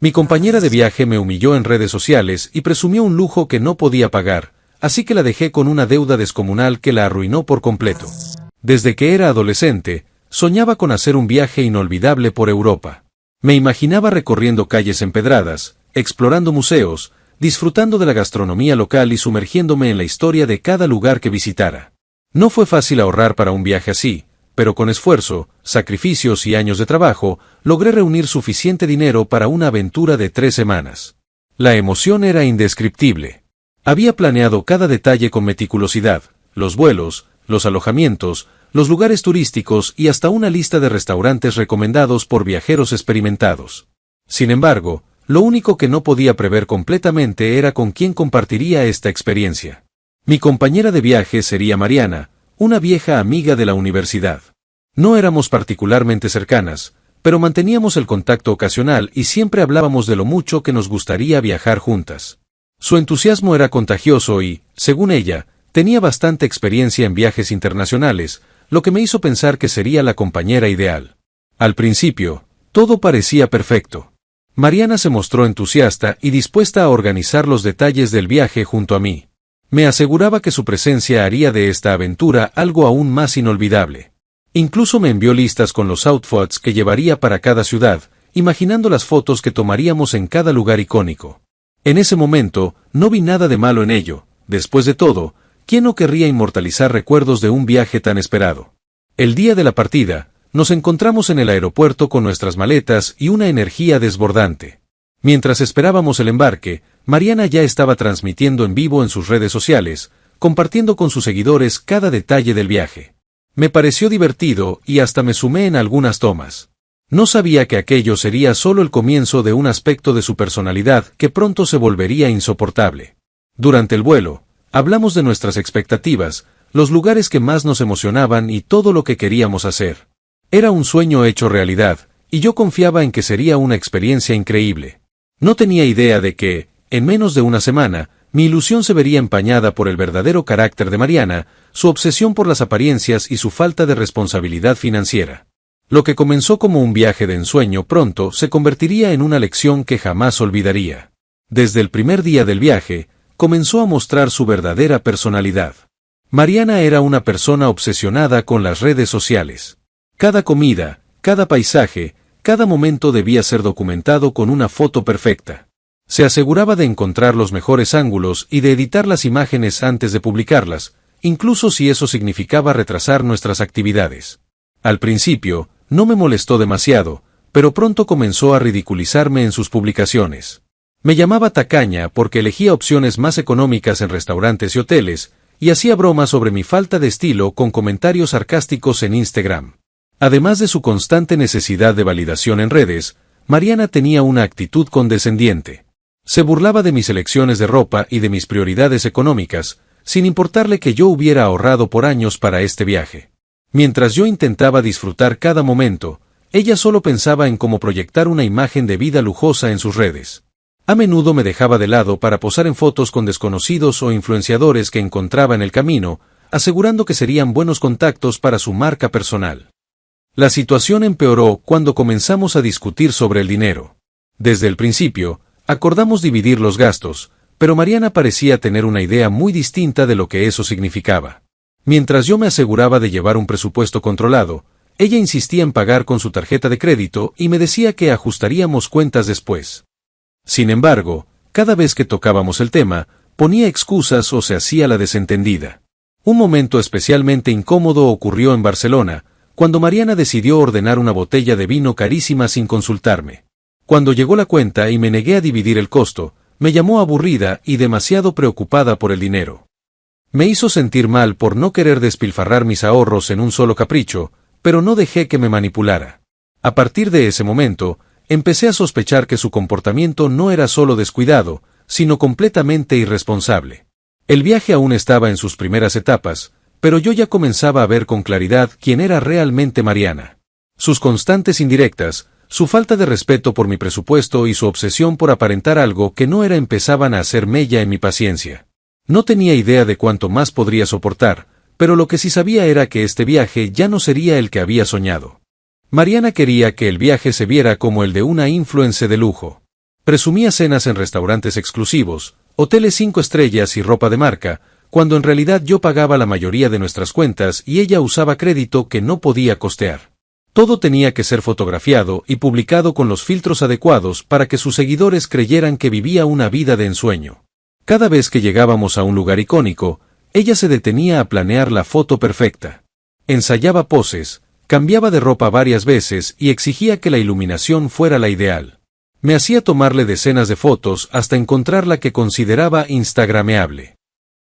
Mi compañera de viaje me humilló en redes sociales y presumió un lujo que no podía pagar, así que la dejé con una deuda descomunal que la arruinó por completo. Desde que era adolescente, soñaba con hacer un viaje inolvidable por Europa. Me imaginaba recorriendo calles empedradas, explorando museos, disfrutando de la gastronomía local y sumergiéndome en la historia de cada lugar que visitara. No fue fácil ahorrar para un viaje así, pero con esfuerzo, sacrificios y años de trabajo, logré reunir suficiente dinero para una aventura de 3 semanas. La emoción era indescriptible. Había planeado cada detalle con meticulosidad, los vuelos, los alojamientos, los lugares turísticos y hasta una lista de restaurantes recomendados por viajeros experimentados. Sin embargo, lo único que no podía prever completamente era con quién compartiría esta experiencia. Mi compañera de viaje sería Mariana, una vieja amiga de la universidad. No éramos particularmente cercanas, pero manteníamos el contacto ocasional y siempre hablábamos de lo mucho que nos gustaría viajar juntas. Su entusiasmo era contagioso y, según ella, tenía bastante experiencia en viajes internacionales, lo que me hizo pensar que sería la compañera ideal. Al principio, todo parecía perfecto. Mariana se mostró entusiasta y dispuesta a organizar los detalles del viaje junto a mí. Me aseguraba que su presencia haría de esta aventura algo aún más inolvidable. Incluso me envió listas con los outfits que llevaría para cada ciudad, imaginando las fotos que tomaríamos en cada lugar icónico. En ese momento, no vi nada de malo en ello. Después de todo, ¿quién no querría inmortalizar recuerdos de un viaje tan esperado? El día de la partida, nos encontramos en el aeropuerto con nuestras maletas y una energía desbordante. Mientras esperábamos el embarque, Mariana ya estaba transmitiendo en vivo en sus redes sociales, compartiendo con sus seguidores cada detalle del viaje. Me pareció divertido y hasta me sumé en algunas tomas. No sabía que aquello sería solo el comienzo de un aspecto de su personalidad que pronto se volvería insoportable. Durante el vuelo, hablamos de nuestras expectativas, los lugares que más nos emocionaban y todo lo que queríamos hacer. Era un sueño hecho realidad, y yo confiaba en que sería una experiencia increíble. No tenía idea de que, en menos de una semana, mi ilusión se vería empañada por el verdadero carácter de Mariana, su obsesión por las apariencias y su falta de responsabilidad financiera. Lo que comenzó como un viaje de ensueño pronto se convertiría en una lección que jamás olvidaría. Desde el primer día del viaje, comenzó a mostrar su verdadera personalidad. Mariana era una persona obsesionada con las redes sociales. Cada comida, cada paisaje, cada momento debía ser documentado con una foto perfecta. Se aseguraba de encontrar los mejores ángulos y de editar las imágenes antes de publicarlas, incluso si eso significaba retrasar nuestras actividades. Al principio, no me molestó demasiado, pero pronto comenzó a ridiculizarme en sus publicaciones. Me llamaba tacaña porque elegía opciones más económicas en restaurantes y hoteles, y hacía bromas sobre mi falta de estilo con comentarios sarcásticos en Instagram. Además de su constante necesidad de validación en redes, Mariana tenía una actitud condescendiente. Se burlaba de mis elecciones de ropa y de mis prioridades económicas, sin importarle que yo hubiera ahorrado por años para este viaje. Mientras yo intentaba disfrutar cada momento, ella solo pensaba en cómo proyectar una imagen de vida lujosa en sus redes. A menudo me dejaba de lado para posar en fotos con desconocidos o influenciadores que encontraba en el camino, asegurando que serían buenos contactos para su marca personal. La situación empeoró cuando comenzamos a discutir sobre el dinero. Desde el principio, acordamos dividir los gastos, pero Mariana parecía tener una idea muy distinta de lo que eso significaba. Mientras yo me aseguraba de llevar un presupuesto controlado, ella insistía en pagar con su tarjeta de crédito y me decía que ajustaríamos cuentas después. Sin embargo, cada vez que tocábamos el tema, ponía excusas o se hacía la desentendida. Un momento especialmente incómodo ocurrió en Barcelona, cuando Mariana decidió ordenar una botella de vino carísima sin consultarme. Cuando llegó la cuenta y me negué a dividir el costo, me llamó aburrida y demasiado preocupada por el dinero. Me hizo sentir mal por no querer despilfarrar mis ahorros en un solo capricho, pero no dejé que me manipulara. A partir de ese momento, empecé a sospechar que su comportamiento no era solo descuidado, sino completamente irresponsable. El viaje aún estaba en sus primeras etapas, pero yo ya comenzaba a ver con claridad quién era realmente Mariana. Sus constantes indirectas, su falta de respeto por mi presupuesto y su obsesión por aparentar algo que no era empezaban a hacer mella en mi paciencia. No tenía idea de cuánto más podría soportar, pero lo que sí sabía era que este viaje ya no sería el que había soñado. Mariana quería que el viaje se viera como el de una influencer de lujo. Presumía cenas en restaurantes exclusivos, hoteles 5 estrellas y ropa de marca, cuando en realidad yo pagaba la mayoría de nuestras cuentas y ella usaba crédito que no podía costear. Todo tenía que ser fotografiado y publicado con los filtros adecuados para que sus seguidores creyeran que vivía una vida de ensueño. Cada vez que llegábamos a un lugar icónico, ella se detenía a planear la foto perfecta. Ensayaba poses, cambiaba de ropa varias veces y exigía que la iluminación fuera la ideal. Me hacía tomarle decenas de fotos hasta encontrar la que consideraba instagrameable.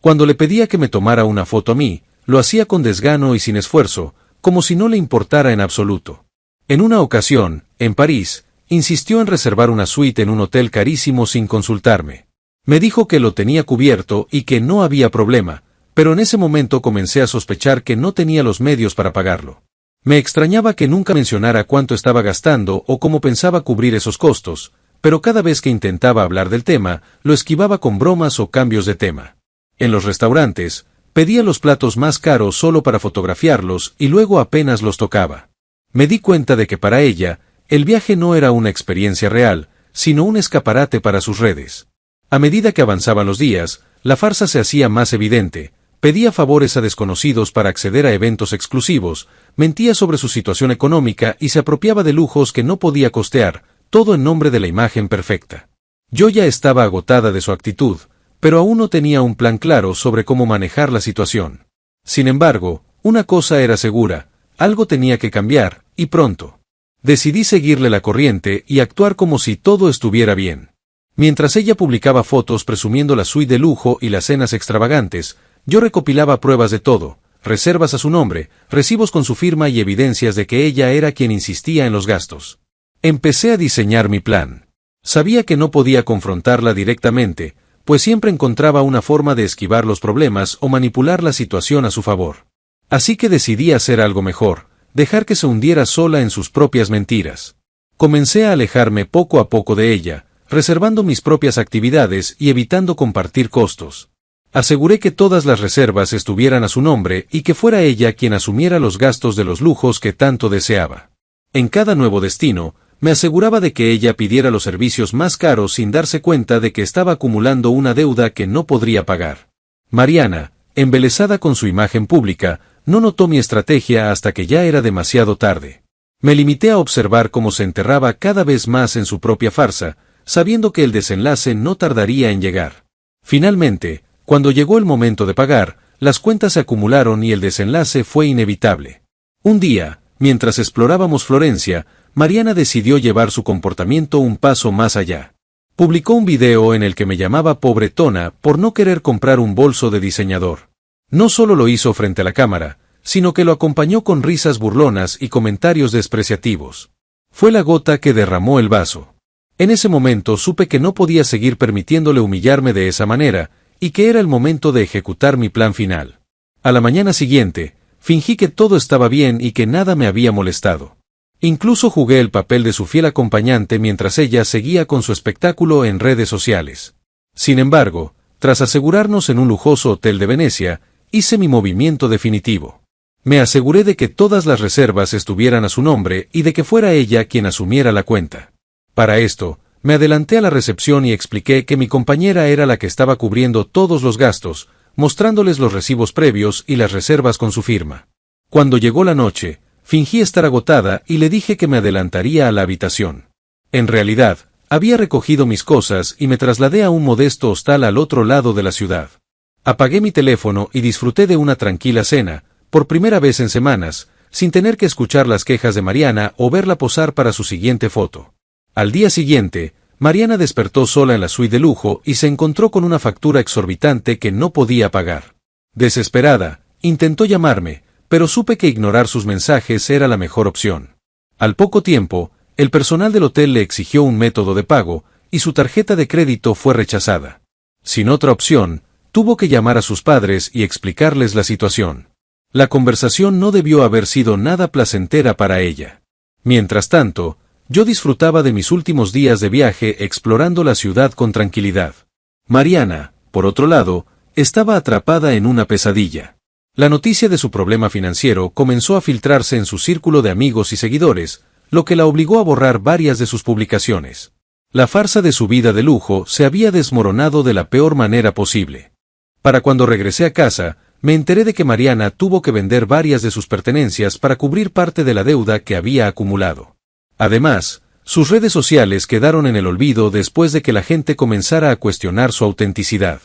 Cuando le pedía que me tomara una foto a mí, lo hacía con desgano y sin esfuerzo, como si no le importara en absoluto. En una ocasión, en París, insistió en reservar una suite en un hotel carísimo sin consultarme. Me dijo que lo tenía cubierto y que no había problema, pero en ese momento comencé a sospechar que no tenía los medios para pagarlo. Me extrañaba que nunca mencionara cuánto estaba gastando o cómo pensaba cubrir esos costos, pero cada vez que intentaba hablar del tema, lo esquivaba con bromas o cambios de tema. En los restaurantes, pedía los platos más caros solo para fotografiarlos y luego apenas los tocaba. Me di cuenta de que para ella, el viaje no era una experiencia real, sino un escaparate para sus redes. A medida que avanzaban los días, la farsa se hacía más evidente. Pedía favores a desconocidos para acceder a eventos exclusivos, mentía sobre su situación económica y se apropiaba de lujos que no podía costear, todo en nombre de la imagen perfecta. Yo ya estaba agotada de su actitud, pero aún no tenía un plan claro sobre cómo manejar la situación. Sin embargo, una cosa era segura, algo tenía que cambiar, y pronto. Decidí seguirle la corriente y actuar como si todo estuviera bien. Mientras ella publicaba fotos presumiendo la suite de lujo y las cenas extravagantes, yo recopilaba pruebas de todo, reservas a su nombre, recibos con su firma y evidencias de que ella era quien insistía en los gastos. Empecé a diseñar mi plan. Sabía que no podía confrontarla directamente, pues siempre encontraba una forma de esquivar los problemas o manipular la situación a su favor. Así que decidí hacer algo mejor, dejar que se hundiera sola en sus propias mentiras. Comencé a alejarme poco a poco de ella, reservando mis propias actividades y evitando compartir costos. Aseguré que todas las reservas estuvieran a su nombre y que fuera ella quien asumiera los gastos de los lujos que tanto deseaba. En cada nuevo destino, me aseguraba de que ella pidiera los servicios más caros sin darse cuenta de que estaba acumulando una deuda que no podría pagar. Mariana, embelesada con su imagen pública, no notó mi estrategia hasta que ya era demasiado tarde. Me limité a observar cómo se enterraba cada vez más en su propia farsa, sabiendo que el desenlace no tardaría en llegar. Finalmente, cuando llegó el momento de pagar, las cuentas se acumularon y el desenlace fue inevitable. Un día, mientras explorábamos Florencia, Mariana decidió llevar su comportamiento un paso más allá. Publicó un video en el que me llamaba pobretona por no querer comprar un bolso de diseñador. No solo lo hizo frente a la cámara, sino que lo acompañó con risas burlonas y comentarios despreciativos. Fue la gota que derramó el vaso. En ese momento supe que no podía seguir permitiéndole humillarme de esa manera, y que era el momento de ejecutar mi plan final. A la mañana siguiente, fingí que todo estaba bien y que nada me había molestado. Incluso jugué el papel de su fiel acompañante mientras ella seguía con su espectáculo en redes sociales. Sin embargo, tras asegurarnos en un lujoso hotel de Venecia, hice mi movimiento definitivo. Me aseguré de que todas las reservas estuvieran a su nombre y de que fuera ella quien asumiera la cuenta. Para esto, me adelanté a la recepción y expliqué que mi compañera era la que estaba cubriendo todos los gastos, mostrándoles los recibos previos y las reservas con su firma. Cuando llegó la noche, fingí estar agotada y le dije que me adelantaría a la habitación. En realidad, había recogido mis cosas y me trasladé a un modesto hostal al otro lado de la ciudad. Apagué mi teléfono y disfruté de una tranquila cena, por primera vez en semanas, sin tener que escuchar las quejas de Mariana o verla posar para su siguiente foto. Al día siguiente, Mariana despertó sola en la suite de lujo y se encontró con una factura exorbitante que no podía pagar. Desesperada, intentó llamarme, pero supe que ignorar sus mensajes era la mejor opción. Al poco tiempo, el personal del hotel le exigió un método de pago, y su tarjeta de crédito fue rechazada. Sin otra opción, tuvo que llamar a sus padres y explicarles la situación. La conversación no debió haber sido nada placentera para ella. Mientras tanto, yo disfrutaba de mis últimos días de viaje explorando la ciudad con tranquilidad. Mariana, por otro lado, estaba atrapada en una pesadilla. La noticia de su problema financiero comenzó a filtrarse en su círculo de amigos y seguidores, lo que la obligó a borrar varias de sus publicaciones. La farsa de su vida de lujo se había desmoronado de la peor manera posible. Para cuando regresé a casa, me enteré de que Mariana tuvo que vender varias de sus pertenencias para cubrir parte de la deuda que había acumulado. Además, sus redes sociales quedaron en el olvido después de que la gente comenzara a cuestionar su autenticidad.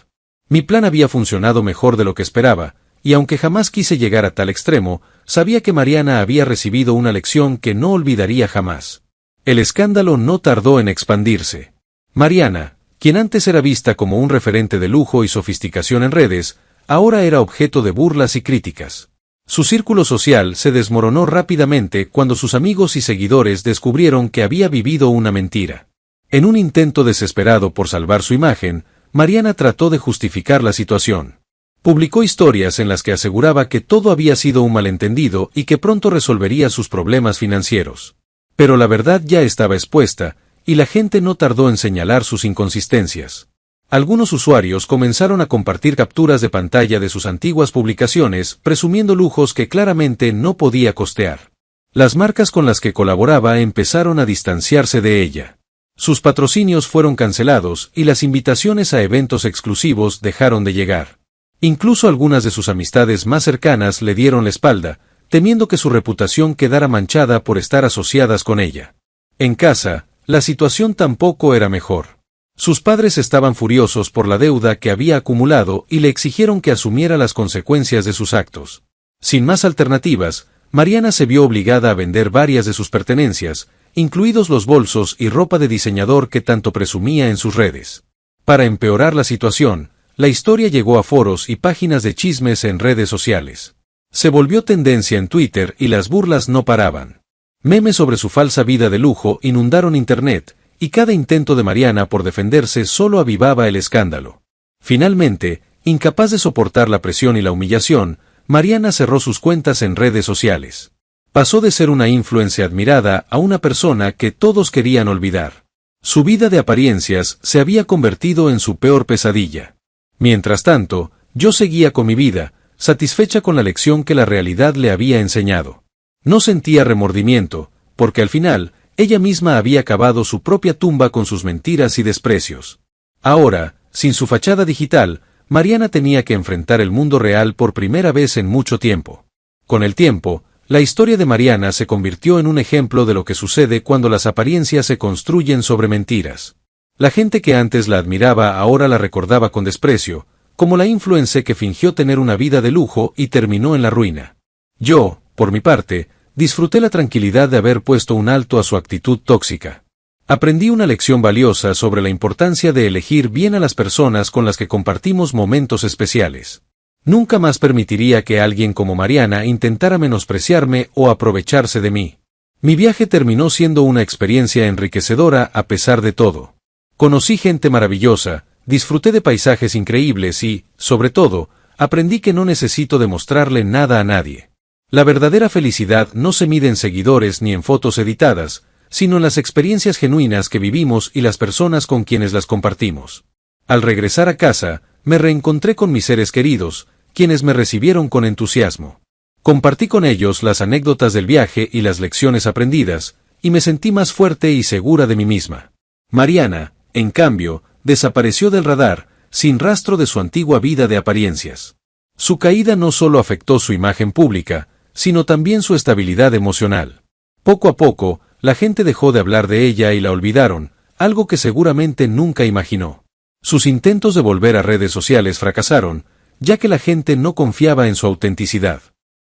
Mi plan había funcionado mejor de lo que esperaba, y aunque jamás quise llegar a tal extremo, sabía que Mariana había recibido una lección que no olvidaría jamás. El escándalo no tardó en expandirse. Mariana, quien antes era vista como un referente de lujo y sofisticación en redes, ahora era objeto de burlas y críticas. Su círculo social se desmoronó rápidamente cuando sus amigos y seguidores descubrieron que había vivido una mentira. En un intento desesperado por salvar su imagen, Mariana trató de justificar la situación. Publicó historias en las que aseguraba que todo había sido un malentendido y que pronto resolvería sus problemas financieros. Pero la verdad ya estaba expuesta, y la gente no tardó en señalar sus inconsistencias. Algunos usuarios comenzaron a compartir capturas de pantalla de sus antiguas publicaciones, presumiendo lujos que claramente no podía costear. Las marcas con las que colaboraba empezaron a distanciarse de ella. Sus patrocinios fueron cancelados y las invitaciones a eventos exclusivos dejaron de llegar. Incluso algunas de sus amistades más cercanas le dieron la espalda, temiendo que su reputación quedara manchada por estar asociadas con ella. En casa, la situación tampoco era mejor. Sus padres estaban furiosos por la deuda que había acumulado y le exigieron que asumiera las consecuencias de sus actos. Sin más alternativas, Mariana se vio obligada a vender varias de sus pertenencias, incluidos los bolsos y ropa de diseñador que tanto presumía en sus redes. Para empeorar la situación, la historia llegó a foros y páginas de chismes en redes sociales. Se volvió tendencia en Twitter y las burlas no paraban. Memes sobre su falsa vida de lujo inundaron Internet, y cada intento de Mariana por defenderse solo avivaba el escándalo. Finalmente, incapaz de soportar la presión y la humillación, Mariana cerró sus cuentas en redes sociales. Pasó de ser una influencer admirada a una persona que todos querían olvidar. Su vida de apariencias se había convertido en su peor pesadilla. Mientras tanto, yo seguía con mi vida, satisfecha con la lección que la realidad le había enseñado. No sentía remordimiento, porque al final, ella misma había cavado su propia tumba con sus mentiras y desprecios. Ahora, sin su fachada digital, Mariana tenía que enfrentar el mundo real por primera vez en mucho tiempo. Con el tiempo, la historia de Mariana se convirtió en un ejemplo de lo que sucede cuando las apariencias se construyen sobre mentiras. La gente que antes la admiraba ahora la recordaba con desprecio, como la influencer que fingió tener una vida de lujo y terminó en la ruina. Yo, por mi parte, disfruté la tranquilidad de haber puesto un alto a su actitud tóxica. Aprendí una lección valiosa sobre la importancia de elegir bien a las personas con las que compartimos momentos especiales. Nunca más permitiría que alguien como Mariana intentara menospreciarme o aprovecharse de mí. Mi viaje terminó siendo una experiencia enriquecedora a pesar de todo. Conocí gente maravillosa, disfruté de paisajes increíbles y, sobre todo, aprendí que no necesito demostrarle nada a nadie. La verdadera felicidad no se mide en seguidores ni en fotos editadas, sino en las experiencias genuinas que vivimos y las personas con quienes las compartimos. Al regresar a casa, me reencontré con mis seres queridos, quienes me recibieron con entusiasmo. Compartí con ellos las anécdotas del viaje y las lecciones aprendidas, y me sentí más fuerte y segura de mí misma. Mariana, en cambio, desapareció del radar, sin rastro de su antigua vida de apariencias. Su caída no solo afectó su imagen pública, sino también su estabilidad emocional. Poco a poco, la gente dejó de hablar de ella y la olvidaron, algo que seguramente nunca imaginó. Sus intentos de volver a redes sociales fracasaron, ya que la gente no confiaba en su autenticidad.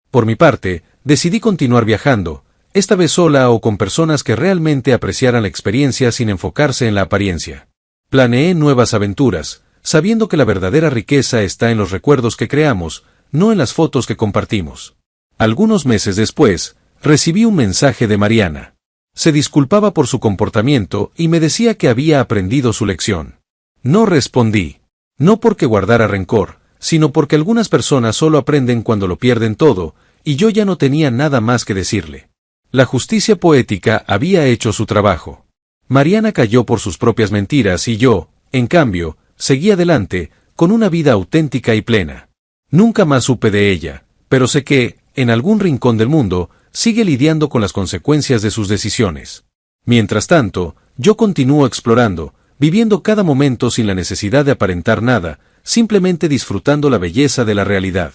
Por mi parte, decidí continuar viajando, esta vez sola o con personas que realmente apreciaran la experiencia sin enfocarse en la apariencia. Planeé nuevas aventuras, sabiendo que la verdadera riqueza está en los recuerdos que creamos, no en las fotos que compartimos. Algunos meses después, recibí un mensaje de Mariana. Se disculpaba por su comportamiento y me decía que había aprendido su lección. No respondí. No porque guardara rencor, sino porque algunas personas solo aprenden cuando lo pierden todo, y yo ya no tenía nada más que decirle. La justicia poética había hecho su trabajo. Mariana cayó por sus propias mentiras y yo, en cambio, seguí adelante, con una vida auténtica y plena. Nunca más supe de ella, pero sé que, en algún rincón del mundo, sigue lidiando con las consecuencias de sus decisiones. Mientras tanto, Yo continúo explorando, viviendo cada momento sin la necesidad de aparentar nada, simplemente disfrutando la belleza de la realidad.